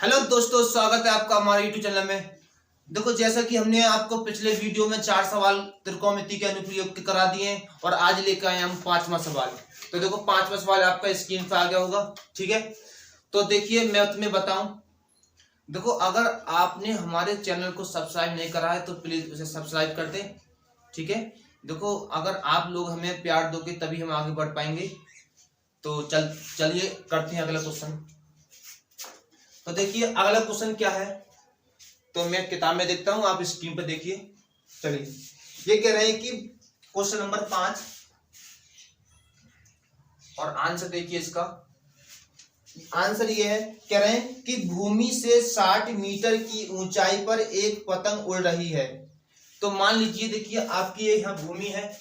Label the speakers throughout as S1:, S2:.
S1: Hello दोस्तों, स्वागत है आपका हमारे यूट्यूब चैनल में। देखो, जैसा कि हमने आपको पिछले वीडियो में 4 सवाल त्रिकोणमिति के अनुप्रयोग के करा दिए हैं और आज लेकर आए हम 5वां सवाल। तो देखो, 5वां सवाल आपका स्क्रीन पर आ गया होगा। ठीक है, तो देखिए मैं तुम्हें बताऊं। देखो, अगर आपने हमारे चैनल को सब्सक्राइब नहीं करा है तो प्लीज उसे सब्सक्राइब कर दें। ठीक है, देखो अगर आप लोग हमें प्यार दोगे तभी हम आगे बढ़ पाएंगे। तो चलिए करते हैं अगला क्वेश्चन। तो देखिए अगला क्वेश्चन क्या है, तो मैं किताब में देखता हूं, आप स्क्रीन पर देखिए। चलिए, ये कह रहे हैं कि क्वेश्चन नंबर 5 और आंसर देखिए। इसका आंसर ये है, कह रहे हैं कि भूमि से 60 मीटर की ऊंचाई पर एक पतंग उड़ रही है। तो मान लीजिए, देखिए आपकी ये यहाँ भूमि है,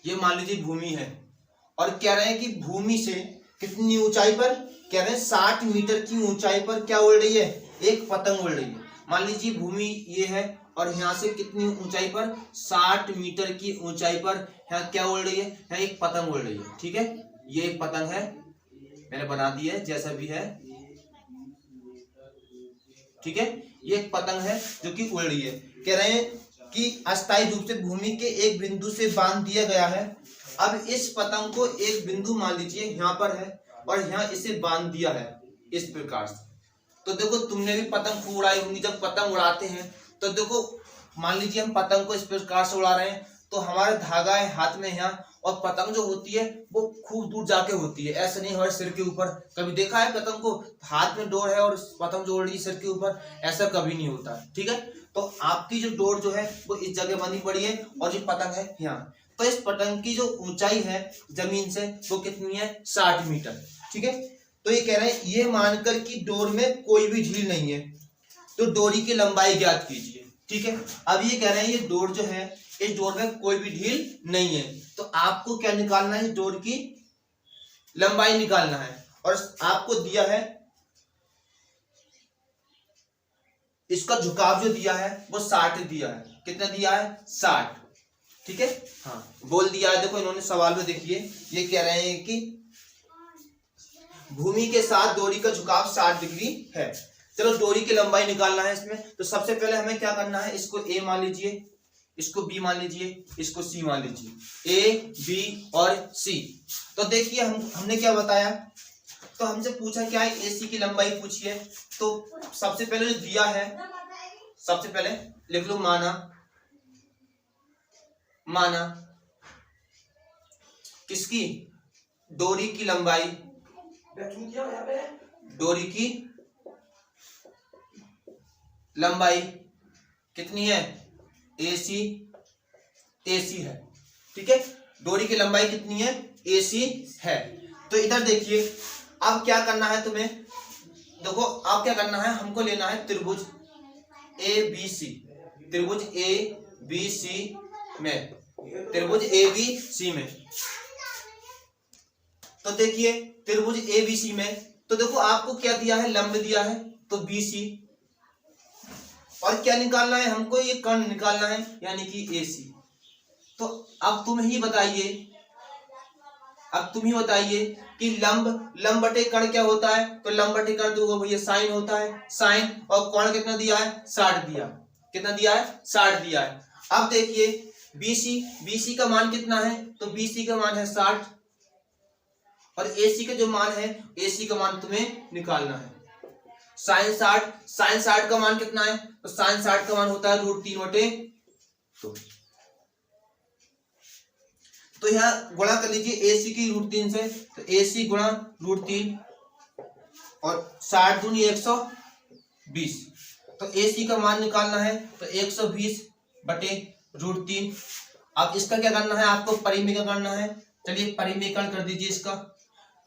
S1: ये मान लीजिए भूमि है, और कह रहे हैं कि भूमि से कितनी ऊंचाई पर, कह रहे हैं 60 मीटर की ऊंचाई पर क्या उड़ रही है, एक पतंग उड़ रही है। मान लीजिए भूमि ये है और यहाँ से कितनी ऊंचाई पर, 60 मीटर की ऊंचाई पर यहाँ क्या उड़ रही है, यहाँ एक पतंग उड़ रही है। ठीक है, ये एक पतंग है, मैंने बना दी है जैसा भी है। ठीक है, ये एक पतंग है जो कि उड़ रही है। कह रहे हैं कि अस्थायी रूप से भूमि के एक बिंदु से बांध दिया गया है। अब इस पतंग को एक बिंदु मान लीजिए यहाँ पर है और यहाँ इसे बांध दिया है इस प्रकार से। तो देखो, तुमने भी पतंग खूब उड़ाई होंगी। जब पतंग उड़ाते हैं तो देखो, मान लीजिए हम पतंग को इस प्रकार से उड़ा रहे हैं, तो हमारा धागा है हाथ में यहाँ, और पतंग जो होती है वो खूब दूर जाके होती है, ऐसा नहीं हमारे सिर के ऊपर। कभी देखा है पतंग को, हाथ में डोर है और पतंग जो उड़ रही है सिर के ऊपर, ऐसा कभी नहीं होता है। ठीक है, तो आपकी जो डोर जो है वो इस जगह बंधी पड़ी है और ये पतंग है यहाँ। तो इस पतंग की जो ऊंचाई है जमीन से वो कितनी है, 60 मीटर। ठीक है, तो ये कह रहे हैं, ये मानकर कि डोर में कोई भी ढील नहीं है तो डोरी की लंबाई ज्ञात कीजिए। ठीक है, अब ये कह रहे हैं, ये डोर जो है, इस डोर में कोई भी ढील नहीं है, तो आपको क्या निकालना है, इस डोर की लंबाई निकालना है। और आपको दिया है, इसका झुकाव जो दिया है वो 60 दिया है। कितना दिया है, 60। ठीक है, हाँ बोल दिया है। देखो इन्होंने सवाल में देखिए, ये कह रहे हैं कि भूमि के साथ डोरी का झुकाव 60 डिग्री है। चलो डोरी की लंबाई निकालना है इसमें। तो सबसे पहले हमें क्या करना है, इसको ए मान लीजिए, इसको बी मान लीजिए, इसको सी मान लीजिए, ए बी और सी। तो देखिए हमने क्या बताया, तो हमसे पूछा क्या है, एसी की लंबाई पूछी है। तो सबसे पहले जो दिया है, सबसे पहले लिख लो माना किसकी, डोरी की लंबाई, डोरी की लंबाई कितनी है, एसी है। ठीक है, डोरी की लंबाई कितनी है, एसी है। तो इधर देखिए, अब क्या करना है तुम्हें, देखो अब क्या करना है, हमको लेना है त्रिभुज ए बी सी, त्रिभुज ए बी सी में, त्रिभुज ए बी सी में। तो देखिए त्रिभुज ए बी सी में, तो देखो आपको क्या दिया है, लंब दिया है, तो बी सी, और क्या निकालना है हमको, ये कर्ण निकालना है, यानी कि ए सी। तो अब तुम ही बताइए, कि लंब बटे कर्ण क्या होता है। तो लंब बटे कर्ण दोगे भैया साइन होता है, साइन, और कर्ण कितना दिया है, 60 दिया। कितना दिया है, 60 दिया है। अब देखिए बीसी का मान कितना है, तो बीसी का मान है 60, और एसी का जो मान है, एसी का मान तुम्हें निकालना है, साइन 60 का मान कितना है, तो साइन 60 का मान होता है √3/2। तो यहाँ गुणा कर लीजिए एसी की √3 से, तो एसी गुणा √3, और 60 दूनी 120। तो एसी का मान निकालना है, तो 120/√3। अब इसका क्या करना है, आपको परिमेय करना है। चलिए परिमेयकरण कर दीजिए इसका।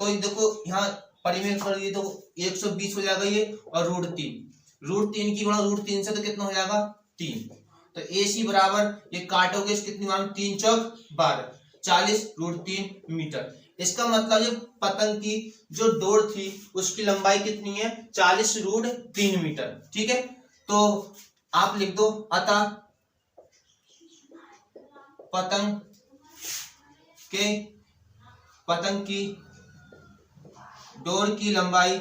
S1: तो देखो यहाँ परिमेय कर दिए तो 120 हो जाएगा ये, और √3 की गुणा √3 से, तो कितना हो जाएगा, 3। तो एसी बराबर, ये काटोगे इस कितनी मान, 3 चौक 12, 40 √3 मीटर। इसका मतलब ये पतंग की जो डोर थी उसकी लंबाई कितनी है, 40 √3 मीटर। ठीक है, तो आप लिख दो, अतः पतंग की डोर की लंबाई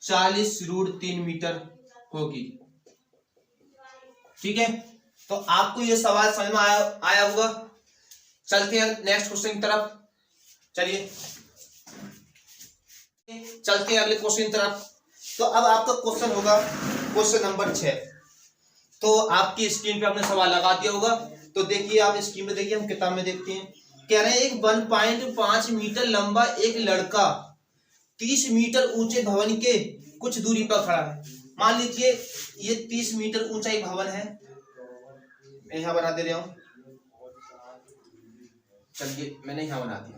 S1: 40√3 मीटर होगी। ठीक है, तो आपको ये सवाल समझ में आया होगा। चलते हैं नेक्स्ट क्वेश्चन की तरफ। चलिए चलते हैं अगले क्वेश्चन की तरफ। तो अब आपका क्वेश्चन होगा क्वेश्चन नंबर 6। तो आपकी स्क्रीन पे आपने सवाल लगा दिया होगा। तो देखिए, आप स्क्रीन पे देखिए, हम किताब में देखते हैं। कह रहे हैं एक 1.5 मीटर लंबा एक लड़का 30 मीटर ऊंचे भवन के कुछ दूरी पर खड़ा है। मान लीजिए ये 30 मीटर ऊंचा एक भवन है, मैं यहां बना दे रहा हूं। चलिए मैंने यहां बना दिया।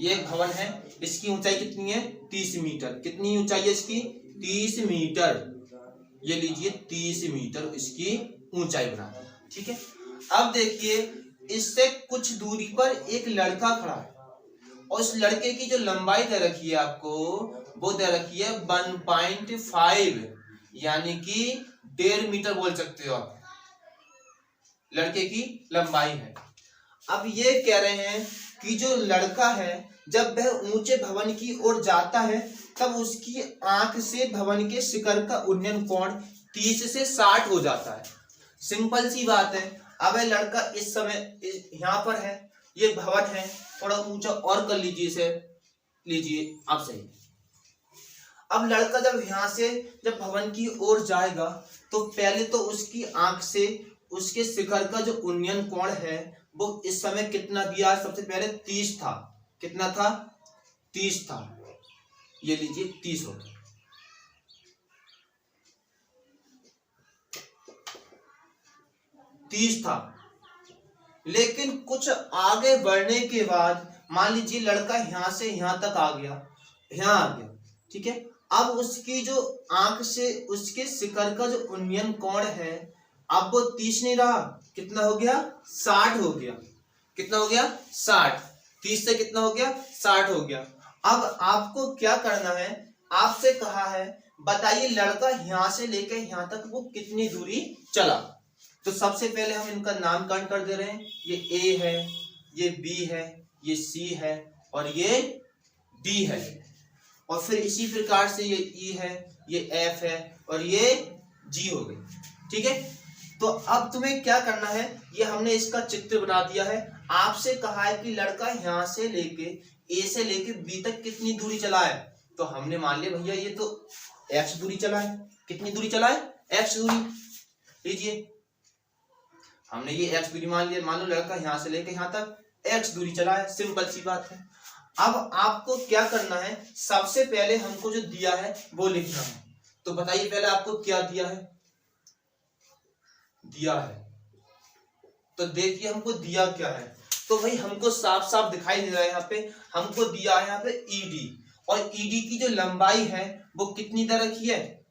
S1: ये एक भवन है, इसकी ऊंचाई कितनी है? 30 मीटर। कितनी ऊंचाई है इसकी? 30 मीटर। ये लीजिए 30 मीटर इसकी ऊंचाई बना दी। ठीक है, अब देखिए इससे कुछ दूरी पर एक लड़का खड़ा है और इस लड़के की जो लंबाई दे रखी है आपको, वो दे रखी है 1.5, यानी कि 1.5 मीटर बोल सकते हो आप, लड़के की लंबाई है। अब ये कह रहे हैं कि जो लड़का है जब वह ऊंचे भवन की ओर जाता है तब उसकी आंख से भवन के शिखर का उन्नयन कोण 30 से 60 हो जाता है। सिंपल सी बात है। अब यह लड़का इस समय यहाँ पर है, ये भवन है, थोड़ा ऊंचा और कर लीजिए इसे, लीजिए आप सही। अब लड़का जब यहाँ से जब भवन की ओर जाएगा तो पहले तो उसकी आंख से उसके शिखर का जो उन्नयन कोण है वो इस समय कितना दिया? सबसे पहले 30 था। कितना था? 30 था। ये लीजिए 30 हो गया। 30 था, लेकिन कुछ आगे बढ़ने के बाद मान लीजिए लड़का यहां से यहां तक आ गया, यहां आ गया। ठीक है, अब उसकी जो आंख से उसके शिखर का जो उन्नयन कोण है अब वो 30 नहीं रहा, कितना हो गया? 60 हो गया। कितना हो गया? 60। 30 से कितना हो गया? 60 हो गया। अब आपको क्या करना है? आपसे कहा है बताइए लड़का यहां से लेकर यहां तक वो कितनी दूरी चला। तो सबसे पहले हम इनका नामकरण कर दे रहे हैं। ये ए है, ये बी है, ये सी है और ये डी है। और फिर इसी प्रकार से ये ई है, ये एफ है और ये जी हो गई। ठीक है, तो अब तुम्हें क्या करना है? ये हमने इसका चित्र बना दिया है। आपसे कहा है कि लड़का यहां से लेके ए से लेके बी तक कितनी दूरी चला है। तो हमने मान लिया भैया ये तो एक्स दूरी चला है। कितनी दूरी चला है? एक्स दूरी। लीजिए हमने ये एक्स दूरी मान लिया। मान लो लड़का यहां से लेके यहां तक एक्स दूरी चला है। सिंपल सी बात है। अब आपको क्या करना है? सबसे पहले हमको जो दिया है वो लिखना है। तो बताइए पहले आपको क्या दिया है? दिया है तो देखिए हमको दिया क्या है। तो भाई हमको साफ साफ दिखाई दे रहा है। यहाँ पे हमको दिया है यहाँ पे ईडी, और ईडी की जो लंबाई है वो कितनी दे रखी है?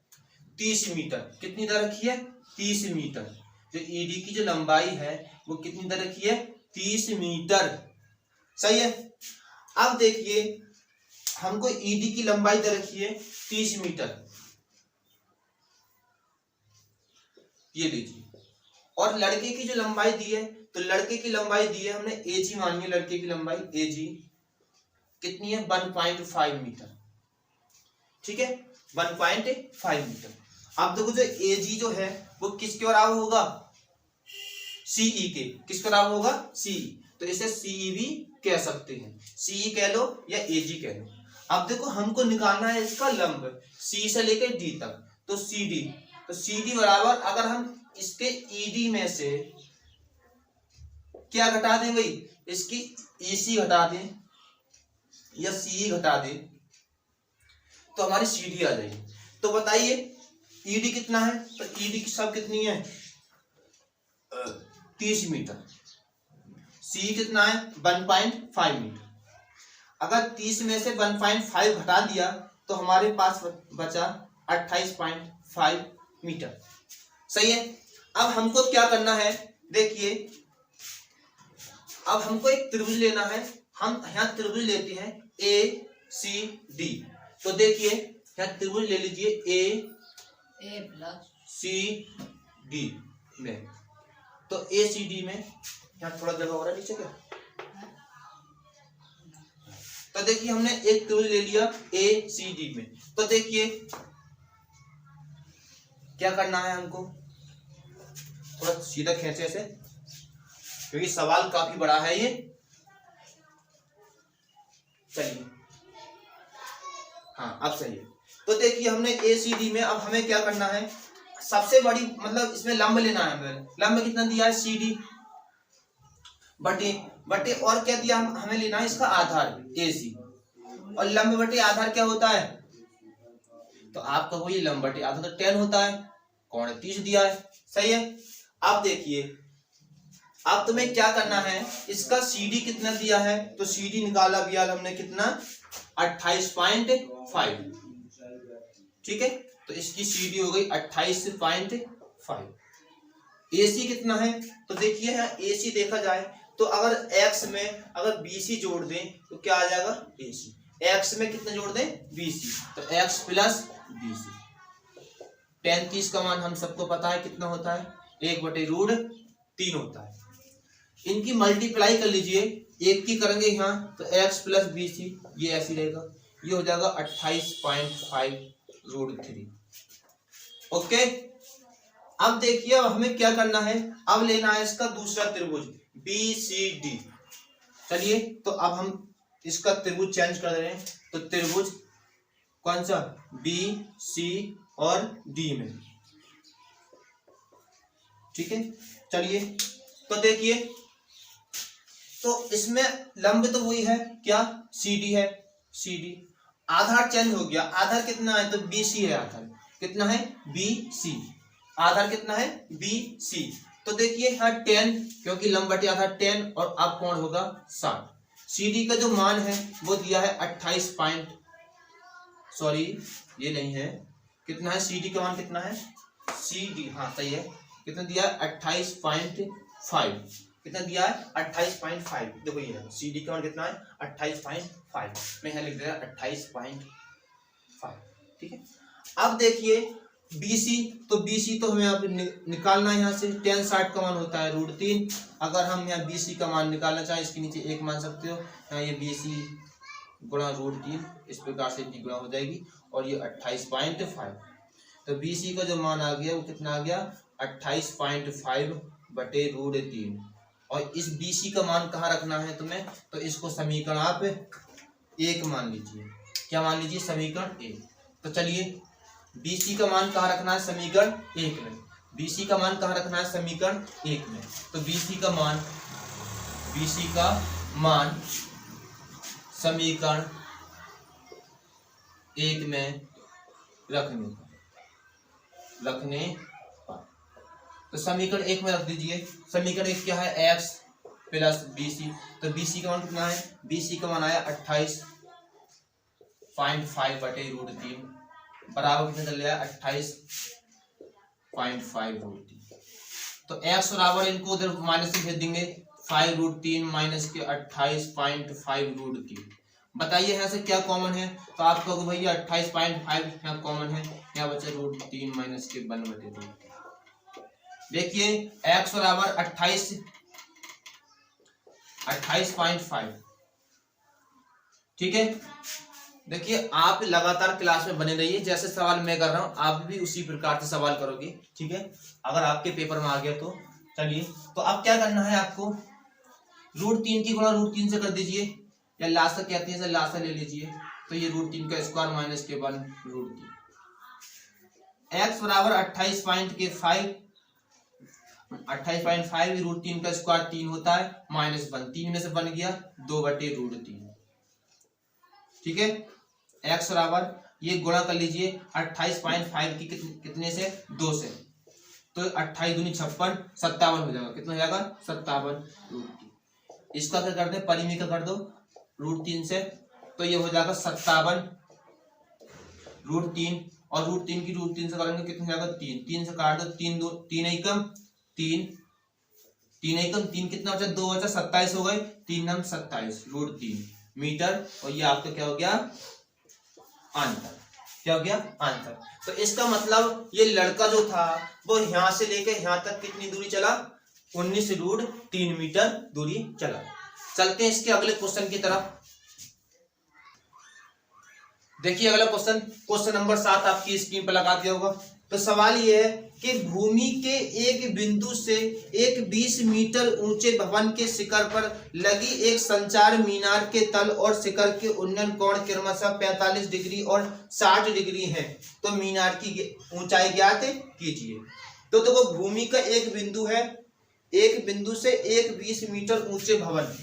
S1: 30 मीटर। कितनी दे रखी है? 30 मीटर। जो ईडी की जो लंबाई है वो कितनी दे रखी है? 30 मीटर। सही है। अब देखिए हमको ईडी की लंबाई दे रखी है 30 मीटर। ये लीजिए, और लड़के की जो लंबाई दी है, तो लड़के की लंबाई दी है हमने एजी मानिए। लड़के की लंबाई एजी कितनी है? 1.5 मीटर। ठीक है, 1.5 मीटर। अब देखो जो एजी जो है वो किसके बराबर होगा? सीई के। किसके बराबर होगा? सीई। तो इसे सीई भी कह सकते हैं, सीई कह लो या एजी कह लो। अब देखो हमको निकालना है इसका लंब, सी से लेकर डी तक। तो सी डी, तो सी डी बराबर अगर हम इसके ईडी में से क्या घटा दें भाई? इसकी ईसी घटा दें या सीई घटा दें तो हमारी सीडी आ जाएगी। तो बताइए ईडी कितना है? तो ईडी की सब कितनी है? 30 मीटर। सी कितना है? 1.5 मीटर। अगर 30 में से 1.5 घटा दिया तो हमारे पास बचा 28.5 मीटर। सही है। अब हमको क्या करना है? देखिए अब हमको एक त्रिभुज लेना है। हम यहाँ त्रिभुज लेते हैं ए सी डी। तो देखिए यहाँ त्रिभुज ले लीजिए ए प्लस सी डी में। तो ए सी डी में यहाँ थोड़ा जगह हो रहा है नीचे क्या? तो देखिए हमने एक त्रिभुज ले लिया ACD में। तो देखिए क्या करना है हमको, थोड़ा सीधा खींचे से क्योंकि सवाल काफी बड़ा है ये। चलिए हाँ अब सही है। तो देखिए हमने ACD में, अब हमें क्या करना है, सबसे बड़ी मतलब इसमें लंब लेना है हमें। लंब कितना दिया है CD बटे और क्या दिया, हमें लेना है इसका आधार AC। और लंब बटे आधार क्या होता है, तो आप कहो ये लंब बटे आधार तो 10 होता है, कोण 30 दिया है, सही है। अब देखिए अब तुम्हें क्या करना है, इसका CD कितना दिया है, तो CD निकाला भी हमने कितना 28.5, ठीक है। तो इसकी CD हो गई 28.5। AC कितना है, तो देखिए यहाँ AC देखा जाए तो अगर x में अगर BC जोड़ दें तो क्या आ जाएगा AC, x में कितना जोड़ दें BC, तो x प्लस BC। 10 30 का मान हम सबको पता है कितना होता है, 1/√3 होता है। इनकी मल्टीप्लाई कर लीजिए, एक की करेंगे यहाँ तो x प्लस BC ये ऐसे रहेगा, ये हो जाएगा 28.5√3। ओके। अब देखिए अब हमें क्या करना है, अब लेना है इसका दूसरा त्रिभुज BCD। चलिए तो अब हम इसका त्रिभुज चेंज कर रहे हैं, तो त्रिभुज कौन सा BC और D में, ठीक है। चलिए तो देखिए तो इसमें लंब तो वही है क्या CD है, CD आधार चेंज हो गया, आधार कितना है तो BC है, आधार कितना है BC, आधार कितना है BC। तो देखिए यहाँ 10 क्योंकि लंब बटे आधार 10 और अब कोण होगा 60। CD का जो मान है वो दिया है 28 ये नहीं है, कितना है CD का मान कितना है, CD हाँ सही है, कितना दिया है 28.5, कितना दिया है 28.5। देखो ये है CD का मान कितना है 28.5, मैं यहाँ लिख दे रहा 28.5, ठीक है। अब देखिए BC, तो BC तो हमें यहाँ पे निकालना है, यहाँ से 10 60 का मान होता है √3। अगर हम यहाँ BC का मान निकालना चाहें इसके नीचे 1 मान सकते हो, यहाँ ये BC गुणा √3 इस प्रकार से इतनी गुणा हो जाएगी और ये 28.5। तो BC का जो मान आ गया वो कितना आ गया 28.5/√3। और इस BC का मान कहाँ रखना है तुम्हें, तो इसको समीकरण आप 1 मान लीजिए, क्या मान लीजिए समीकरण 1। तो चलिए BC का मान कहाँ रखना है समीकरण 1 में, BC का मान कहाँ रखना है समीकरण 1 में। तो BC का मान समीकरण 1 में रखने पर, तो समीकरण 1 में रख दीजिए। समीकरण 1 क्या है x प्लस BC, तो BC का मान कितना है, BC का मान आया 28.5/√3 बराबर कितना चल रहा है 28.5√3। तो x बराबर इनको उधर माइनस से भेज देंगे, 5√3 माइनस के 28.5√3। बताइए यहाँ से क्या कॉमन है, तो आप कहोगे भैया 28.5 यहाँ कॉमन है, यहाँ बचे √3 माइनस के 1/√3। देखिए x बराबर 28.5, ठीक है। देखिए आप लगातार क्लास में बने रहिए, जैसे सवाल मैं कर रहा हूं आप भी उसी प्रकार से सवाल करोगे, ठीक है, अगर आपके पेपर में आ गया तो। चलिए तो अब क्या करना है आपको, √3 की गुणा √3 से कर दीजिए, या लासा कहते हैं लासा ले लीजिए, तो ये √3 का स्क्वायर माइनस के 1√3। x बराबर 28.5 √3 का स्क्वायर 3 होता है, -1 3 में से बन गया 2/√3, ठीक है। x बराबर ये गुणा कर लीजिए 28.5 की कितने से 2 से, तो 28 दूनी 56 57 हो जाएगा, कितना हो जाएगा 57√3। इसका क्या कर दे परिमेय का कर दो √3 से, तो ये हो जाएगा 57√3 और √3 की √3 से करेंगे कितना हो जाएगा 3, 3 से काट दो 3 एकम 3 कितना बचा 2 बचा 27 हो गए, 3 9 27 √3 मीटर, और ये आपका क्या हो गया आंसर, क्या हो गया आंसर। तो इसका मतलब ये लड़का जो था वो यहाँ से लेके यहाँ तक कितनी दूरी चला 19√3 मीटर दूरी चला। चलते हैं इसके अगले क्वेश्चन की तरफ। देखिए अगला क्वेश्चन, क्वेश्चन नंबर 7 आपकी स्क्रीन पर लगा दिया होगा। तो सवाल ये है कि भूमि के एक बिंदु से एक 20 मीटर ऊंचे भवन के शिखर पर लगी एक संचार मीनार के तल और शिखर के उन्नयन कोण क्रमशः 45 डिग्री और 60 डिग्री है। तो मीनार की ऊंचाई ज्ञात कीजिए। तो देखो भूमि का एक बिंदु है, एक बिंदु से एक 20 मीटर ऊंचे भवन,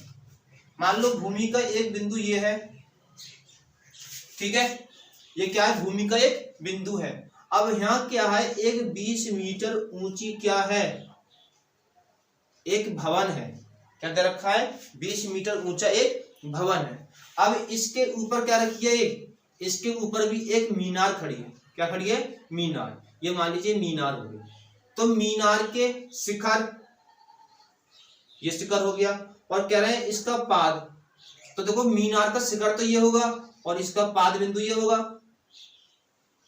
S1: मान लो भूमि का एक बिंदु ये है, ठीक है, ये क्या है, भूमि का एक बिंदु है। अब यहाँ क्या है, एक 20 मीटर ऊंची क्या है, एक भवन है, क्या दे रखा है, 20 मीटर ऊंचा एक भवन है। अब इसके ऊपर क्या रखी है, इसके ऊपर भी एक मीनार खड़ी है, क्या खड़ी है, मीनार, ये मान लीजिए मीनार हो गई। तो मीनार के शिखर, ये शिखर हो गया, और कह रहे हैं इसका पाद, तो देखो मीनार का शिखर तो ये होगा और इसका पाद बिंदु ये होगा,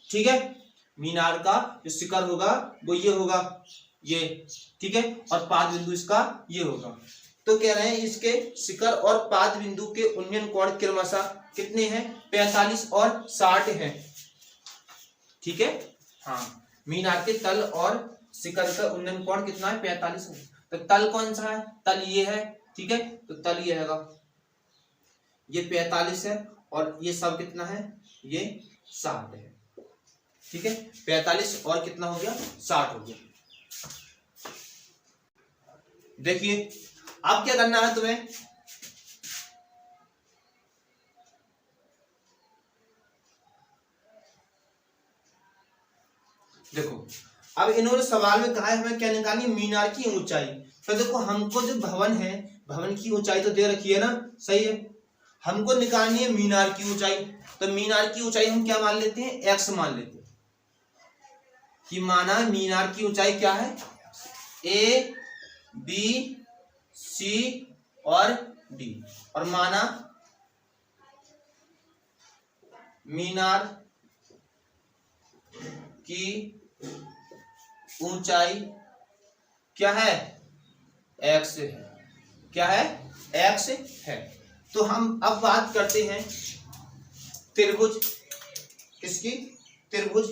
S1: ठीक है, मीनार का जो शिखर होगा वो ये होगा, ये, ठीक है, और पाद बिंदु इसका ये होगा। तो कह रहे हैं इसके शिखर और पाद बिंदु के उन्नयन कोण क्रमशः कितने हैं, 45 और 60 हैं, ठीक है। हाँ, मीनार के तल और शिखर का उन्नयन कोण कितना है, 45 है। तो तल कौन सा है, तल ये है, ठीक है, तो तल ये रहेगा, ये 45 है और ये सब कितना है, ये 60 है, ठीक है, 45 और कितना हो गया, 60 हो गया। देखिए अब क्या करना है तुम्हें, देखो अब इन्होंने सवाल में कहा है हमें क्या निकालनी है, मीनार की ऊंचाई। तो देखो हमको जो भवन है, भवन की ऊंचाई तो दे रखी है ना, सही है, हमको निकालनी है मीनार की ऊंचाई। तो मीनार की ऊंचाई हम क्या मान लेते हैं, x मान लेते हैं, कि माना मीनार की ऊंचाई क्या है, a b c और d, और माना मीनार की ऊंचाई क्या है, x है, क्या है, x है। तो हम अब बात करते हैं त्रिभुज, किसकी, त्रिभुज,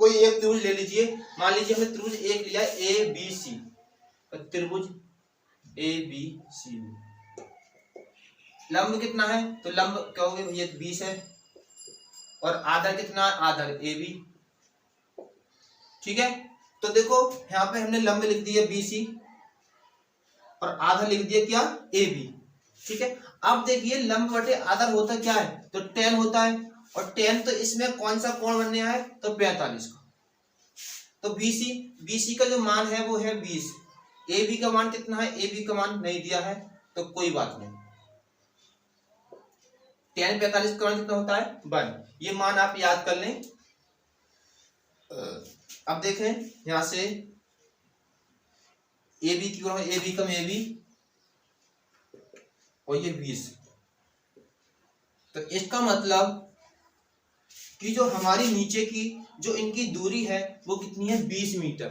S1: कोई एक त्रिभुज ले लीजिए, मान लीजिए हमने त्रिभुज एक लिया ए बी सी, त्रिभुज ए बी सी, लंब कितना है, तो लंब कहोगे भैया 20 है, और आधार कितना है, आधार ए बी, ठीक है। तो देखो यहाँ पे हमने लंब लिख दिया BC और आधार लिख दिया क्या, AB, ठीक है। अब देखिए लंब बटे आधार होता क्या है, तो tan होता है, और tan तो इसमें कौन सा कोण बनने है, तो 45 का। तो BC का जो मान है वो है 20, AB का मान कितना है, AB का मान नहीं दिया है, तो कोई बात नहीं, tan 45 का मान कितना होता है, 1, ये मान आप याद कर लें। अब देखें यहां से AB की AB कम AB और ये 20, तो इसका मतलब कि जो हमारी नीचे की जो इनकी दूरी है वो कितनी है, 20 मीटर,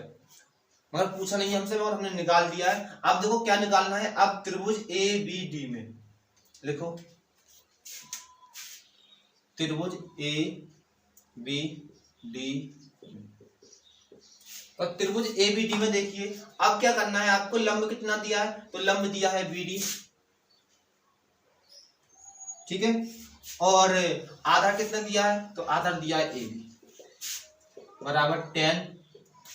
S1: मगर पूछा नहीं हमसे, और हमने निकाल दिया है। अब देखो क्या निकालना है, अब त्रिभुज ABD में लिखो, त्रिभुज ABD, और त्रिभुज ABD में देखिए अब क्या करना है आपको, लंब कितना दिया है, तो लंब दिया है BD, ठीक है, और आधार कितना दिया है, तो आधार दिया है AB बराबर tan,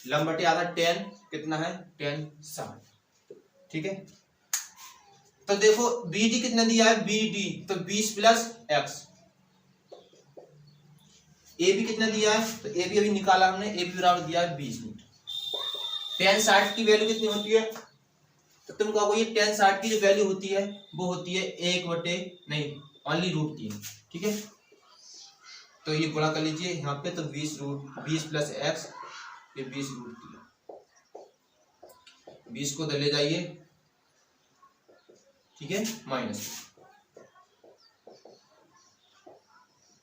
S1: लंब बटे आधार tan कितना है, tan 60, ठीक है। तो देखो BD कितना दिया है, BD तो 20 प्लस x, AB कितना दिया है, तो AB अभी निकाला हमने, AB बराबर दिया है 20 मीटर। tan 60 की वैल्यू कितनी होती है, तो तुम कहोगे ये tan 60 की जो वैल्यू होती है वो होती है 1 बटे नहीं ओनली √3, ठीक है। तो ये गुणा कर लीजिए यहाँ पे, तो 20 प्लस x, ये 20 √3, 20 को ले जाइए, ठीक है, माइनस,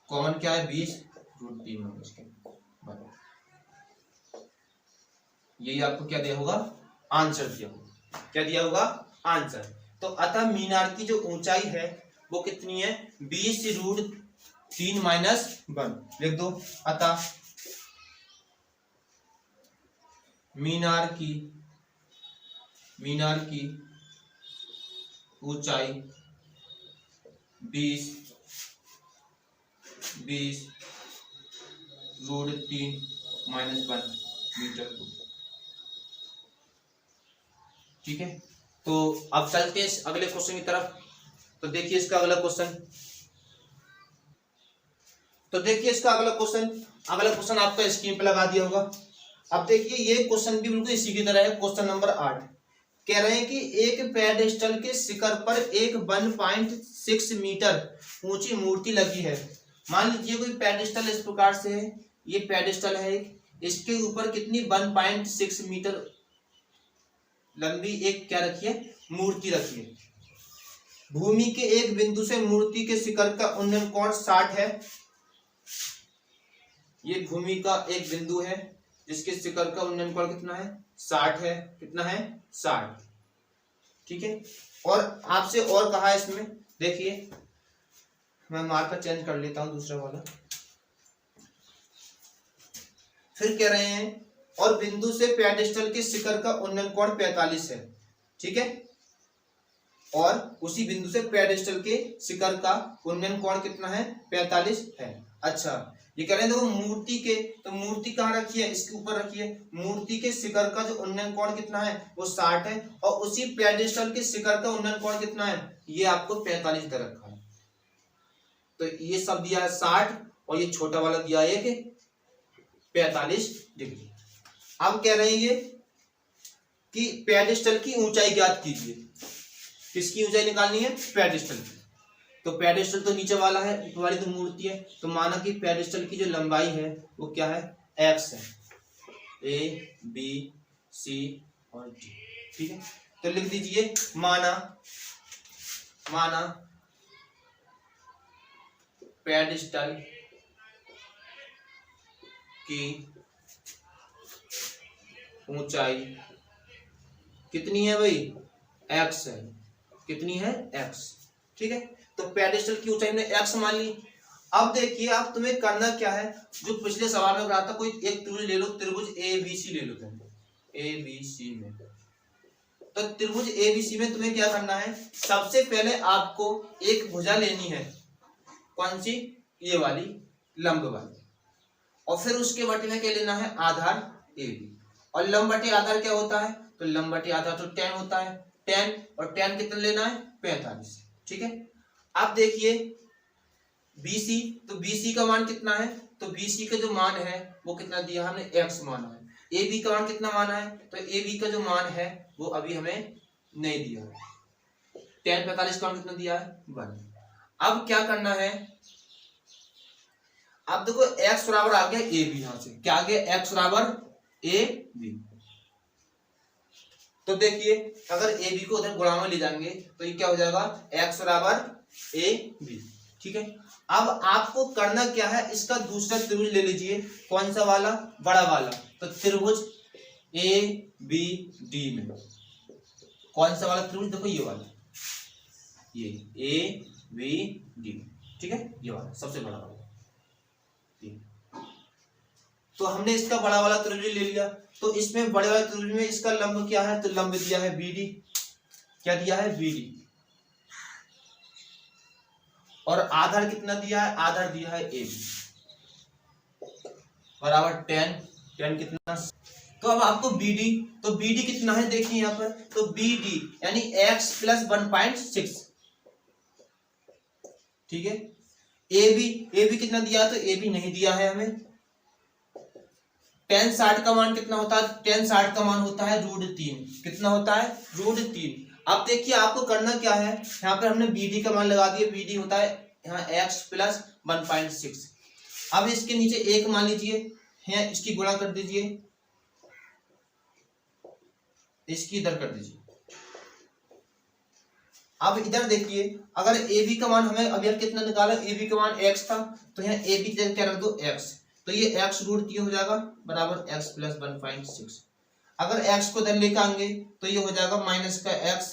S1: कॉमन क्या है, 20 √3 माइनस के, यही आपको क्या दिया होगा, आंसर दिया होगा, क्या दिया होगा, आंसर। तो अतः मीनार की जो ऊंचाई है वो कितनी है 20√3 माइनस 1 लिख दो। अतः मीनार की ऊंचाई 20√3 माइनस 1 मीटर। ठीक है, तो अब चलते हैं इस अगले क्वेश्चन की तरफ। तो देखिए इसका अगला क्वेश्चन, अगला क्वेश्चन आपका स्क्रीन पे लगा दिया होगा। अब देखिए ये क्वेश्चन भी बिल्कुल इसी की तरह है। क्वेश्चन नंबर 8 कह रहे हैं कि एक पेडेस्टल के शिखर पर एक 1.6 मीटर ऊंची मूर्ति लगी है। मान लीजिए कोई पेडेस्टल इस प्रकार से है, ये पेडेस्टल है एक, इसके ऊपर कितनी 1.6 मीटर लंबी एक क्या रखी है, मूर्ति रखी है। भूमि के एक बिंदु से मूर्ति के शिखर का उन्नयन कोण 60 है। ये भूमि का एक बिंदु है जिसके शिखर का उन्नयन कोण कितना है, 60 है। कितना है, 60। ठीक है, और आपसे और कहा है इसमें, देखिए मैं मार्कर चेंज कर लेता हूं दूसरा वाला। फिर कह रहे हैं और बिंदु से पेडेस्टल के शिखर का उन्नयन कोण 45 है। ठीक है, और उसी बिंदु से पेडेस्टल के शिखर का उन्नयन कोण कितना है, 45 है। अच्छा, ये कह रहे हैं देखो मूर्ति के, तो मूर्ति कहाँ रखी है, इसके ऊपर रखी है। मूर्ति के शिखर का जो उन्नयन कोण कितना है, वो 60 है, और उसी पेडेस्टल के शिखर का उन्नयन कोण कितना है, ये आपको 45 दे रखा है। तो ये सब दिया है 60 और ये छोटा वाला दिया है कि 45 डिग्री। अब कह रहे हैं ये कि पेडेस्टल की ऊंचाई ज्ञात कीजिए। किसकी ऊंचाई निकालनी है, पेडेस्टल की। तो पेडेस्टल तो नीचे वाला है, ऊपर वाली तो मूर्ति है। तो माना कि पेडेस्टल की जो लंबाई है वो क्या है, x है, A B C और D। ठीक है, तो लिख दीजिए माना पेडेस्टल की ऊंचाई कितनी है भाई, x है। कितनी है, x। ठीक है, तो पेडेस्टल की ऊंचाई ने x मान ली। अब देखिए अब तुम्हें करना क्या है, जो पिछले सवाल में कहा था, कोई एक त्रिभुज ले लो, त्रिभुज ABC ले लो तुम, ABC में। तो त्रिभुज ABC में तुम्हें क्या करना है, सबसे पहले आपको एक भुजा लेनी है। कौन सी, ये वाली, लंब वाली। और फिर उसके बटे में क्या लेना है, आधार AB। और लंब बटे आधार क्या होता है, तो लंब बटे आधार तो tan होता है, tan, और tan कितना लेना है, 45। ठीक है, अब देखिए BC, तो BC का मान कितना है, तो BC का जो मान है वो कितना दिया हमने, x माना है। AB का मान कितना माना है, तो AB का जो मान है वो अभी हमें नहीं दिया है। tan 45 का मान कितना दिया है, 1। अब क्या करना है, अब देखो x बराबर आ गया AB, यहां से क्या आ गया, x बराबर AB। तो देखिए अगर AB को उधर गुणा में ले जाएंगे तो ये क्या हो जाएगा, x बराबर AB। ठीक है, अब आपको करना क्या है, इसका दूसरा त्रिभुज ले लीजिए। कौन सा वाला, बड़ा वाला, तो त्रिभुज ABD में कौन सा वाला त्रिभुज, देखो ये वाला, ये ABD। ठीक है, ये वाला सबसे बड़ा वाला। तो हमने इसका बड़ा वाला त्रिभुज ले लिया। तो इसमें बड़े वाले त्रिभुज में इसका लंब क्या है, तो लंब दिया है BD। क्या दिया है, BD। और आधार कितना दिया है, आधार दिया है AB बराबर tan कितना। तो अब आपको BD, तो BD कितना है देखिए यहाँ पर, तो BD यानी x प्लस 1.6। ठीक है, AB कितना दिया है, तो AB नहीं दिया है हमें। tan 60 का मान कितना होता है, tan 60 का मान होता है √3। कितना होता है, √3। अब देखिए आपको करना क्या है, यहाँ पे हमने BD का मान लगा दिया, BD होता है यहाँ x प्लस 1.6। अब इसके नीचे 1 मान लीजिए, यहाँ इसकी गुणा कर दीजिए, इसकी इधर कर दीजिए। अब इधर देखिए अगर AB का मान हमें अब यार कितना निकाला, AB का मान x था, तो यहाँ AB की क्या रख दो, x। तो ये x √3 हो जाएगा बराबर x प्लस 1.6। अगर x को इधर लेकर आएंगे तो ये हो जाएगा माइनस का x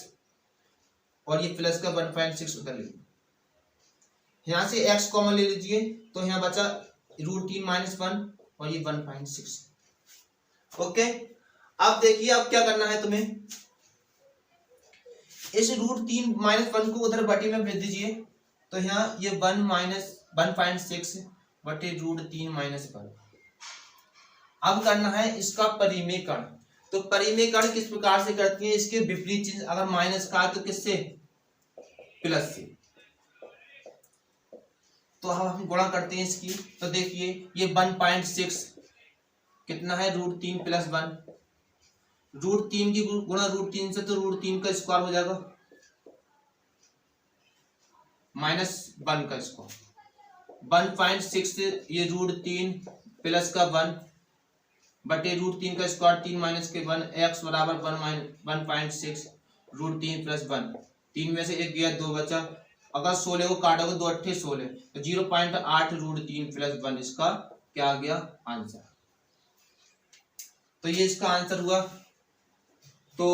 S1: और ये प्लस का 1.6 उधर लेंगे। यहाँ से x कॉमन ले लीजिए तो यहाँ बचा √3 - 1 और ये 1.6। ओके, अब देखिए अब क्या करना है तुम्हें, इस √3 - 1 को उधर बटे में भेज दीजिए तो यहाँ ये 1 - 1.6 बटे √3 - 1। अब करना है इसका परिमेयकरण। तो परिमेयकरण किस प्रकार से करती है, इसके विपरीत चिन्ह, अगर माइनस का तो किससे, प्लस से। तो अब हम गुणा करते हैं इसकी, तो देखिए ये 1.6 कितना है, √3 + 1, √3 की गुणा √3 से तो √3 का स्क्वायर हो जाएगा -1 का स्क्वायर, 1.6 से ये √3 प्लस का 1 बटे √3 का स्क्वायर 3 माइनस के 1, x बराबर 1.6 √3 + 1, 3 में से 1 गया 2 बचा, अगर 16 को काटोगे 2 8 16 तो 0.8 √3 + 1 इसका क्या आ गया आंसर। तो ये इसका आंसर हुआ। तो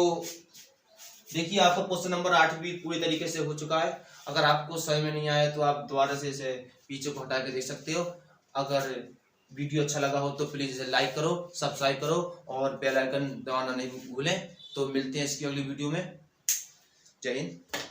S1: देखिए आपका क्वेश्चन नंबर 8 भी पूरी तरीके से हो चुका है। अगर आपको समझ में नहीं आया तो आप दोबारा से इसे पीछे को हटा के देख सकते हो। अगर वीडियो अच्छा लगा हो तो प्लीज इसे लाइक करो, सब्सक्राइब करो और बेल आइकन दबाना नहीं भूलें। तो मिलते हैं इसकी अगली वीडियो में। जय हिंद।